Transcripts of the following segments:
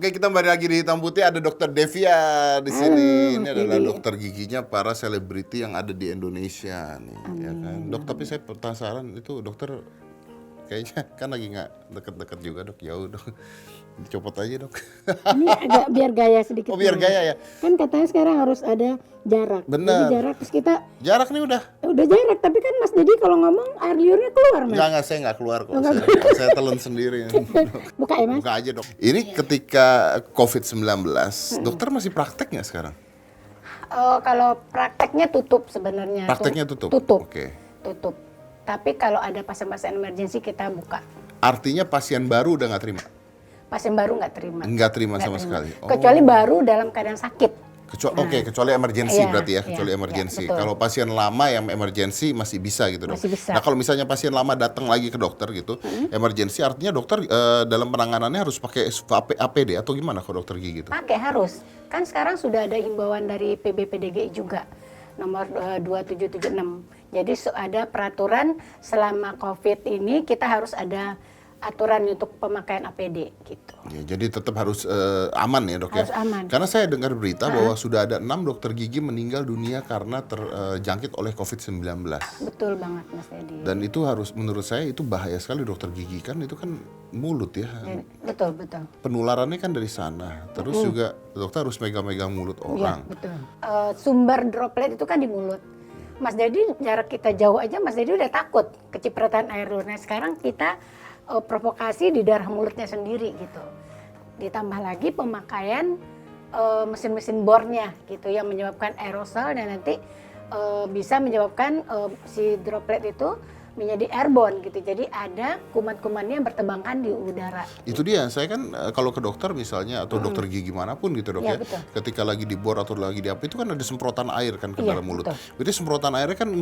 Oke, kita kembali lagi di Hitam Putih. Ada Dokter Devia di sini. Ini adalah Dedi. dokter giginya para selebriti yang ada di Indonesia nih, ya kan. Dok, tapi saya penasaran itu dokter kayaknya kan lagi nggak deket-deket juga dok. Jauh dok. Dicopot aja dok. Ini agak biar gaya sedikit. Oh biar Mas. gaya ya. Kan katanya sekarang harus ada jarak. Bener. Jadi jarak terus kita Jarak nih udah. jarak, tapi kan Mas Dedi kalau ngomong air liurnya keluar Mas. Enggak, saya nggak keluar kok. Saya telan sendiri. Buka ya Mas. Buka aja dok. Ini ketika COVID-19, dokter masih praktek nggak sekarang? Kalau prakteknya tutup sebenarnya. Prakteknya tutup? Tutup. Oke. Tutup. Tapi kalau ada pasien-pasien emergensi kita buka. Artinya pasien baru udah nggak terima? Pasien baru nggak terima. Nggak terima sama sekali? Oh. Kecuali baru dalam keadaan sakit. Kecuali emergensi Iya, berarti ya, iya, kecuali emergensi. iya, betul. Kalau pasien lama yang emergensi masih bisa gitu dok. Masih bisa. Nah kalau misalnya pasien lama datang lagi ke dokter gitu, emergensi artinya dokter dalam penanganannya harus pakai APD atau gimana kalau dokter gigi gitu? Pakai harus. Kan sekarang sudah ada himbauan dari PBPDGI juga nomor 2776. Jadi ada peraturan selama COVID ini kita harus ada aturan untuk pemakaian APD gitu. Ya, jadi tetap harus aman ya dok Harus ya. aman. Karena saya dengar berita bahwa sudah ada 6 dokter gigi meninggal dunia karena terjangkit oleh COVID-19. Betul banget Mas Dedi. Dan itu harus menurut saya itu bahaya sekali dokter gigi kan itu kan mulut ya. Betul. Penularannya kan dari sana. Terus juga dokter harus megang-megang mulut Iya, orang. betul. Sumber droplet itu kan di mulut. Mas Dedi jarak kita jauh aja Mas Dedi udah takut kecipratan air liur. Nah, sekarang kita provokasi di darah mulutnya sendiri gitu. Ditambah lagi pemakaian mesin-mesin bornya gitu yang menyebabkan aerosol dan nanti bisa menyebabkan si droplet itu menjadi airborne gitu. Jadi ada kuman-kumannya yang bertebangan di udara. Itu dia, saya kan kalau ke dokter misalnya atau dokter gigi manapun gitu dok Iya, ya. betul. Ketika lagi di bor atau lagi di apa itu kan ada semprotan air kan ke Iya, dalam mulut. betul. Jadi semprotan airnya kan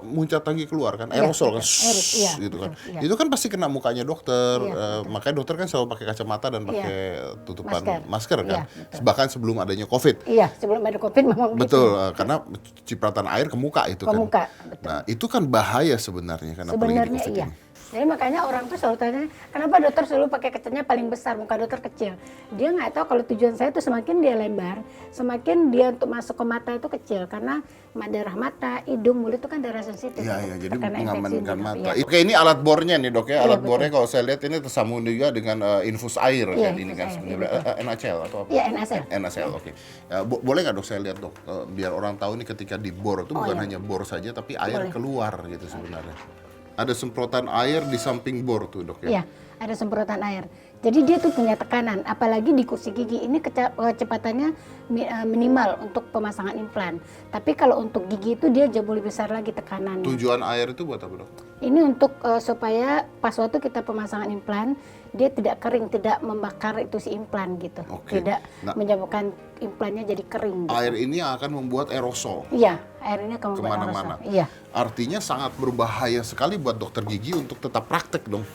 muncat lagi keluar kan, Iya, aerosol kan, betul. Iya, gitu kan. betul, iya. Itu kan pasti kena mukanya dokter. Iya, Makanya dokter kan selalu pakai kacamata dan pakai tutupan masker kan. Iya, betul. Bahkan sebelum adanya COVID. Iya, sebelum ada COVID memang Betul, karena cipratan air ke muka itu Ke kan. muka, betul. Nah itu kan bahaya sebenarnya kan apalagi di Sebenarnya COVID iya. ini. Jadi makanya orang tuh selalu tanya, kenapa dokter selalu pakai kacanya paling besar, muka dokter kecil. Dia nggak tahu kalau tujuan saya tuh semakin dia lebar, semakin dia untuk masuk ke mata itu kecil. Karena darah mata, hidung, mulut itu kan darah sensitif. Iya, jadi terkena infeksi mengamankan juga. mata. Iya. Oke, ini alat bornya nih dok ya. Iya, Alat betul. bornya kalau saya lihat ini tersambung juga dengan infus air Iya, kan ini infus kan air, sebenarnya NaCl atau apa? Iya, NaCl. NaCl, oke. Boleh nggak dok saya lihat dok, biar orang tahu nih ketika dibor itu bukan iya. hanya bor saja tapi air Boleh. keluar gitu sebenarnya. Ada semprotan air di samping bor tuh dok ya. Iya, ada semprotan air. Jadi dia tuh punya tekanan, apalagi di kursi gigi ini kecepatannya minimal untuk pemasangan implan. Tapi kalau untuk gigi itu dia jauh lebih besar lagi tekanannya. Tujuan air itu buat apa dok? Ini untuk supaya pas waktu kita pemasangan implan dia tidak kering, tidak membakar itu si implan gitu, Oke. tidak Nah, menyebabkan implannya jadi kering. Gitu. air ini akan membuat aerosol Iya, airnya akan membuat kemana-mana. aerosol. Iya. Artinya sangat berbahaya sekali buat dokter gigi untuk tetap praktek dong.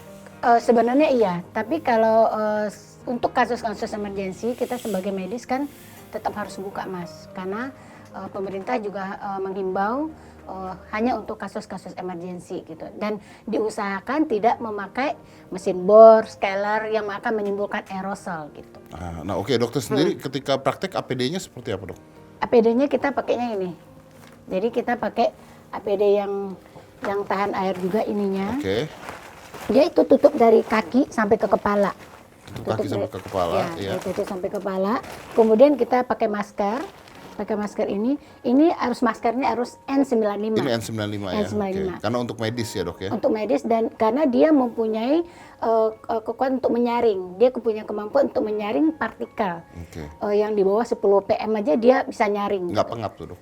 Sebenarnya iya, tapi kalau untuk kasus-kasus emergensi kita sebagai medis kan tetap harus buka Mas, karena pemerintah juga menghimbau hanya untuk kasus-kasus emergensi gitu, dan diusahakan tidak memakai mesin bor, scaler yang akan menimbulkan aerosol gitu. Nah oke, dokter sendiri ketika praktek APD-nya seperti apa dok? APD-nya kita pakainya ini, jadi kita pakai APD yang tahan air juga ininya. Oke. Dia itu tutup dari kaki sampai ke kepala. Tutup kaki sampai ke kepala, ya. Tutup sampai kepala. Kemudian kita pakai masker. Pakai masker ini harus maskernya harus N95. Ini N95 ya. N95. Oke. Karena untuk medis ya dok ya. Untuk medis dan karena dia mempunyai kekuatan untuk menyaring. Dia punya kemampuan untuk menyaring partikel. Oke. Yang di bawah 10 pm aja dia bisa nyaring. Nggak pengap tuh dok.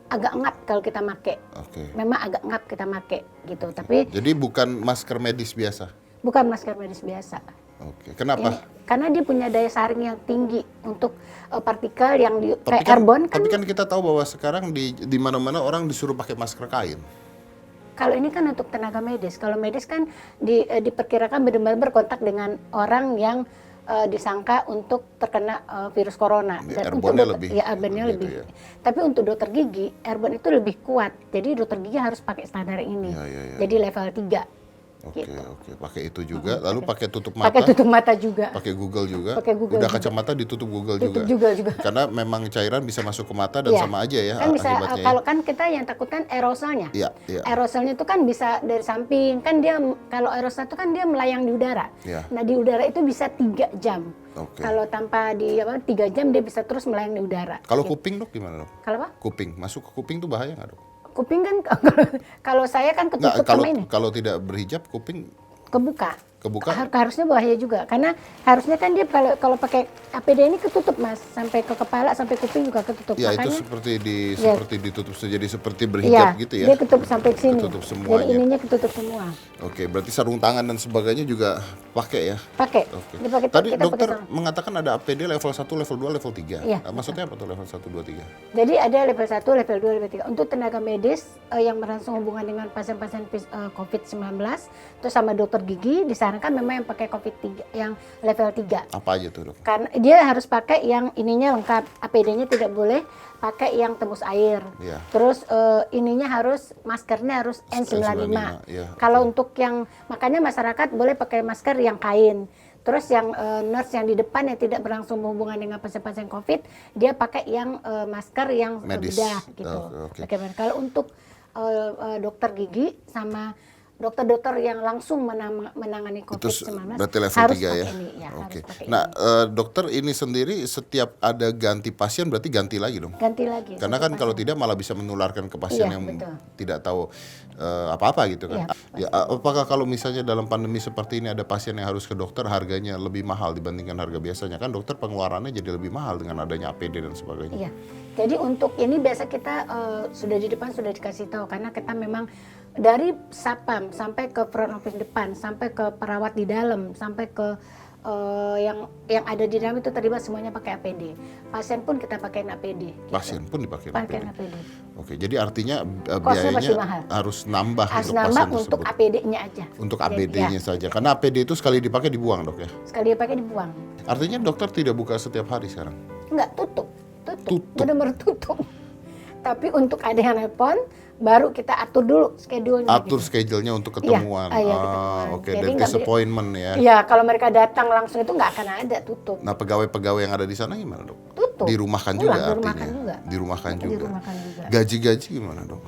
Agak ngap kalau kita make. Oke. Memang agak ngap kita make gitu. Tapi Jadi bukan masker medis biasa. bukan masker medis biasa. Oke. Kenapa? Karena dia punya daya saring yang tinggi untuk partikel yang Tapi kayak airborne kan. Tapi kan kita tahu bahwa sekarang di mana-mana orang disuruh pakai masker kain. Kalau ini kan untuk tenaga medis. Kalau medis kan diperkirakan benar-benar berkontak dengan orang yang disangka untuk terkena virus corona. Dan untuk Airborne-nya lebih. Ya, airborne-nya gitu lebih. ya. Tapi untuk dokter gigi, airborne itu lebih kuat. Jadi dokter gigi harus pakai standar ini. Ya. Jadi level 3. Oke, gitu. oke. Pakai itu juga, lalu pakai tutup Pakai mata, tutup mata juga. pakai Google juga. Pakai Google Udah juga. kacamata ditutup Google Tutup juga. juga. Karena memang cairan bisa masuk ke mata dan Iya. sama aja ya Kan bisa akibatnya ya. kalau kan kita yang takutkan aerosolnya. Iya, iya. Aerosolnya itu kan bisa dari samping. Kan dia kalau aerosol itu kan dia melayang di udara. Iya. Nah, di udara itu bisa 3 jam. Oke. Kalau tanpa 3 jam dia bisa terus melayang di udara. Kalau Gitu. kuping dok gimana dok? Kalau apa? Kuping, masuk ke kuping tuh bahaya nggak dok? Kuping kan kalau saya kan Nggak, ketutup sama ini, kalau tidak berhijab kuping kebuka. kebuka. Harusnya bahaya juga karena harusnya kan dia kalau pakai APD ini ketutup Mas, sampai ke kepala sampai kuping juga ketutup. Ya itu Makanya seperti ditutup jadi seperti berhijab gitu ya. dia ketutup sampai sini. Ketutup Jadi semuanya. ininya ketutup semua. Oke, berarti sarung tangan dan sebagainya juga pakai ya. Pakai. Oke. Dipakai Tadi kita dokter pakai sarung. mengatakan ada APD level 1, level 2, level 3. Iya, Maksudnya apa tuh level 1, 2, 3? Jadi ada level 1, level 2, level 3. Untuk tenaga medis yang melangsung hubungan dengan pasien-pasien COVID-19, terus sama dokter gigi disarankan memang yang pakai COVID-3 yang level 3. Apa aja tuh dok? Karena dia harus pakai yang ininya lengkap, APD-nya tidak boleh pakai yang tembus air. Iya. Terus ininya maskernya harus N95. Iya. Kalau untuk yang makanya masyarakat boleh pakai masker yang kain. Terus yang nurse yang di depan yang tidak berlangsung hubungan dengan pasien-pasien COVID, dia pakai yang masker yang Medis. bedah gitu. Oke. Bagaimana? Kalau untuk dokter gigi sama dokter-dokter yang langsung menangani Itu COVID-19 berarti level harus 3 ya. pakai ini, ya, Oke. harus pakai Nah, ini. dokter ini sendiri setiap ada ganti pasien berarti ganti lagi dong. Ganti lagi. Karena satu kan kalau pasien. tidak malah bisa menularkan ke pasien Iya, yang betul. tidak tahu apa-apa gitu kan. Iya. Ya, apakah kalau misalnya dalam pandemi seperti ini ada pasien yang harus ke dokter harganya lebih mahal dibandingkan harga biasanya kan dokter pengeluarannya jadi lebih mahal dengan adanya APD dan sebagainya. Iya. Jadi untuk ini biasa kita sudah di depan sudah dikasih tahu karena kita memang dari sapam sampai ke front office depan sampai ke perawat di dalam sampai ke yang ada di dalam itu terlibat semuanya pakai APD. Pasien pun kita pakai APD. Gitu. Pasien pun dipakai Pakai APD. APD. Oke, jadi artinya Kosnya pasti biayanya mahal. harus nambah Harus untuk nambah pasien untuk tersebut. APD-nya aja. Untuk Jadi, APD-nya ya, saja. Karena APD itu sekali dipakai dibuang dok ya. sekali dipakai dibuang. Artinya dokter tidak buka setiap hari sekarang. Enggak, tutup. Tutup. Benar-benar tutup. Tapi untuk ada yang nelpon, baru kita atur dulu schedule-nya. Atur gitu. schedule-nya untuk ketemuan. Iya, ketemuan. Oke, Jadi dan nggak disappointment ya. Iya, kalau mereka datang langsung itu nggak akan ada, tutup. Nah, pegawai-pegawai yang ada di sana gimana, dok? Tutup. Dirumahkan Pulang, juga dirumahkan artinya. juga. Dirumahkan juga. Dirumahkan juga. Gaji-gaji gimana, dok?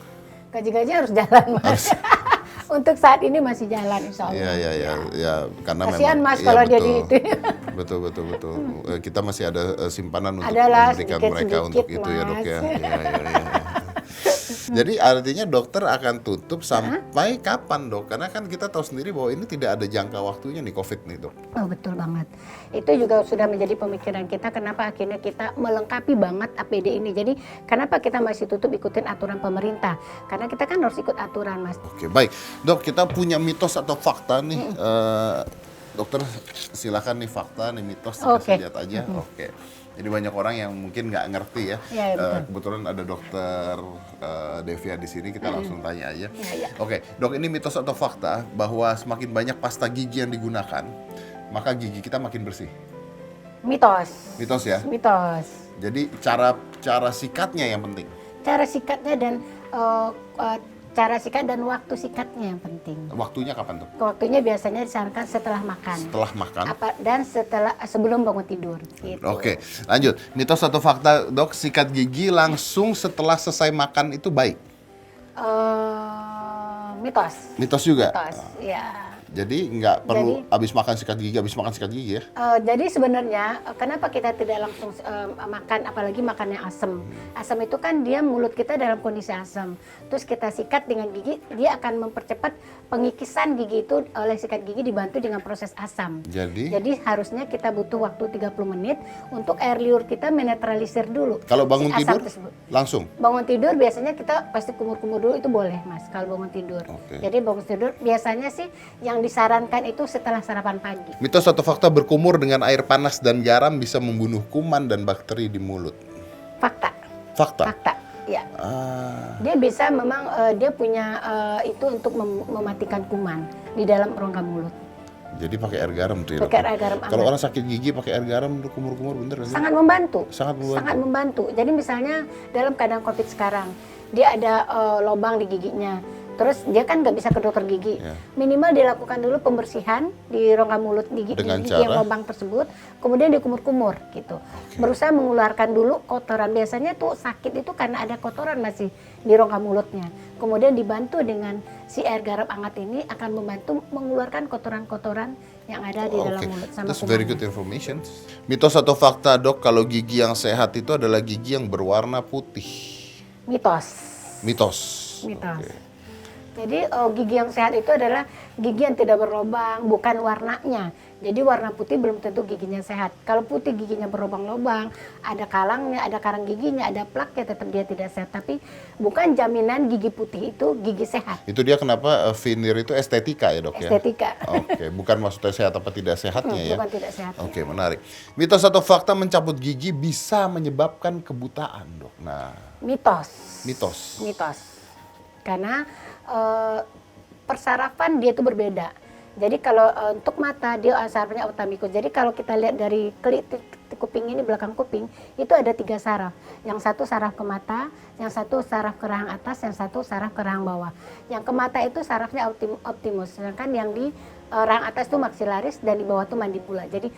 Gaji-gaji harus jalan, Mas. Untuk saat ini masih jalan, insya Allah. Ya, karena Kasihan, memang Mas, iya, kalau dia betul. di itu. Betul. Kita masih ada simpanan untuk Adalah memberikan sedikit-sedikit, mereka untuk itu ya, dok ya. Mas. Iya. Jadi artinya dokter akan tutup sampai kapan, dok? Karena kan kita tahu sendiri bahwa ini tidak ada jangka waktunya nih COVID nih, dok. Oh, betul banget. Itu juga sudah menjadi pemikiran kita kenapa akhirnya kita melengkapi banget APD ini. Jadi kenapa kita masih tutup ikutin aturan pemerintah? Karena kita kan harus ikut aturan, Mas. Oke, baik. Dok, kita punya mitos atau fakta nih. Dokter, silakan nih fakta, nih mitos, Oke. dikasih lihat aja. Oke. Jadi banyak orang yang mungkin nggak ngerti ya. Iya, betul. Kebetulan ada dokter Devia di sini, kita langsung tanya aja. Iya. Oke, dok, ini mitos atau fakta bahwa semakin banyak pasta gigi yang digunakan, maka gigi kita makin bersih. Mitos. Mitos ya. Mitos. Jadi cara sikatnya yang penting. Cara sikatnya dan cara sikat dan waktu sikatnya yang penting. Waktunya kapan tuh? Waktunya biasanya disarankan setelah makan. Setelah makan. Dan sebelum bangun tidur. Gitu. Oke, lanjut. Mitos atau fakta, dok, sikat gigi langsung setelah selesai makan itu baik? Mitos. Mitos juga? Mitos, ya. Jadi nggak perlu habis makan sikat gigi ya? Jadi sebenarnya kenapa kita tidak langsung makan, apalagi makan yang asam. Asam itu kan dia mulut kita dalam kondisi asam. Terus kita sikat dengan gigi, dia akan mempercepat pengikisan gigi itu oleh sikat gigi dibantu dengan proses asam. Jadi harusnya kita butuh waktu 30 menit untuk air liur kita menetralisir dulu. Kalau bangun si asam tidur tersebut. langsung? Bangun tidur biasanya kita pasti kumur-kumur dulu, itu boleh, Mas, kalau bangun tidur. Oke. Jadi bangun tidur biasanya sih yang disarankan itu setelah sarapan pagi. Mitos atau fakta, berkumur dengan air panas dan garam bisa membunuh kuman dan bakteri di mulut? Fakta. Fakta? Fakta, ya. Dia bisa memang dia punya itu untuk mematikan kuman di dalam rongga mulut. Jadi pakai air garam tuh ya? Pakai air garam Kalau hangat. orang sakit gigi pakai air garam kumur-kumur bener nggak sih? Sangat membantu. Sangat membantu. Sangat membantu. Jadi misalnya dalam keadaan COVID sekarang, dia ada lubang di giginya. Terus dia kan nggak bisa ke dokter gigi. Ya. Minimal dilakukan dulu pembersihan di rongga mulut gigi, Dengan gigi yang cara? lubang tersebut, kemudian dikumur-kumur gitu. Berusaha mengeluarkan dulu kotoran. Biasanya tuh sakit itu karena ada kotoran masih di rongga mulutnya. Kemudian dibantu dengan si air garam hangat ini akan membantu mengeluarkan kotoran-kotoran yang ada di dalam mulut sama That's very kumannya. good information. Mitos atau fakta dok, kalau gigi yang sehat itu adalah gigi yang berwarna putih? Mitos. Mitos. Mitos. Oke. Jadi gigi yang sehat itu adalah gigi yang tidak berlubang, bukan warnanya. Jadi warna putih belum tentu giginya sehat. Kalau putih giginya berlubang-lubang, ada kalangnya, ada karang giginya, ada plaknya, tetap dia tidak sehat. Tapi bukan jaminan gigi putih itu gigi sehat. Itu dia kenapa veneer itu estetika ya dok ya? Estetika. Oke, bukan maksudnya sehat apa tidak sehatnya ya? Bukan tidak sehat. Oke, menarik. Mitos atau fakta mencabut gigi bisa menyebabkan kebutaan dok? Nah, Mitos. mitos. Mitos. Karena persarafan dia itu berbeda. Jadi kalau untuk mata dia sarafnya otamikus. Jadi kalau kita lihat dari kuping ini, belakang kuping itu ada 3 saraf. Yang satu saraf ke mata, yang satu saraf ke rahang atas, yang satu saraf ke rahang bawah. Yang ke mata itu sarafnya optimus, sedangkan yang di rahang atas itu maxillaris dan di bawah itu mandibula. Jadi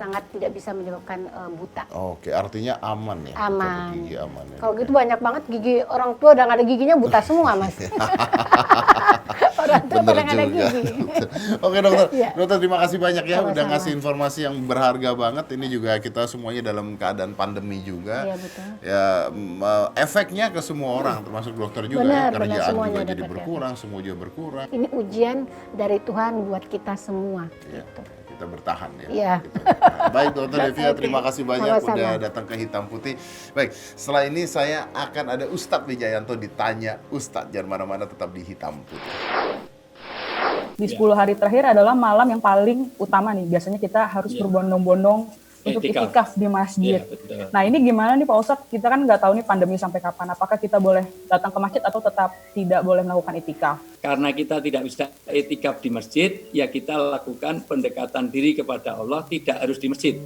sangat tidak bisa menyebabkan buta. Oke, artinya aman ya? Aman. Mencabut gigi aman ya? Kalau gitu banyak banget gigi orang tua udah nggak ada giginya buta semua mas. Orang tua Bener pada nggak ada juga. gigi. Oke dokter, Iya. dokter terima kasih banyak ya udah Sama-sama. ngasih informasi yang berharga banget. Ini juga kita semuanya dalam keadaan pandemi juga. Iya, betul. Ya efeknya ke semua orang, termasuk dokter juga Benar, ya. benar, Kerjaan semuanya juga jadi dapat berkurang, semua juga berkurang. Ini ujian dari Tuhan buat kita semua. Ya, Gitu. kita bertahan ya. Iya. Kita bertahan. Baik dokter Devia, Oke. terima kasih banyak Sama-sama. udah datang ke Hitam Putih. Baik, setelah ini saya akan ada Ustadz Wijayanto ditanya. Ustadz, jangan mana-mana, tetap di Hitam Putih. Di 10 hari terakhir adalah malam yang paling utama nih. Biasanya kita harus berbondong-bondong untuk itikaf di masjid. Iya, betul. Nah ini gimana nih Pak Ustadz? Kita kan nggak tahu nih pandemi sampai kapan. Apakah kita boleh datang ke masjid atau tetap tidak boleh melakukan itikaf? Karena kita tidak bisa itikaf di masjid, ya kita lakukan pendekatan diri kepada Allah, tidak harus di masjid.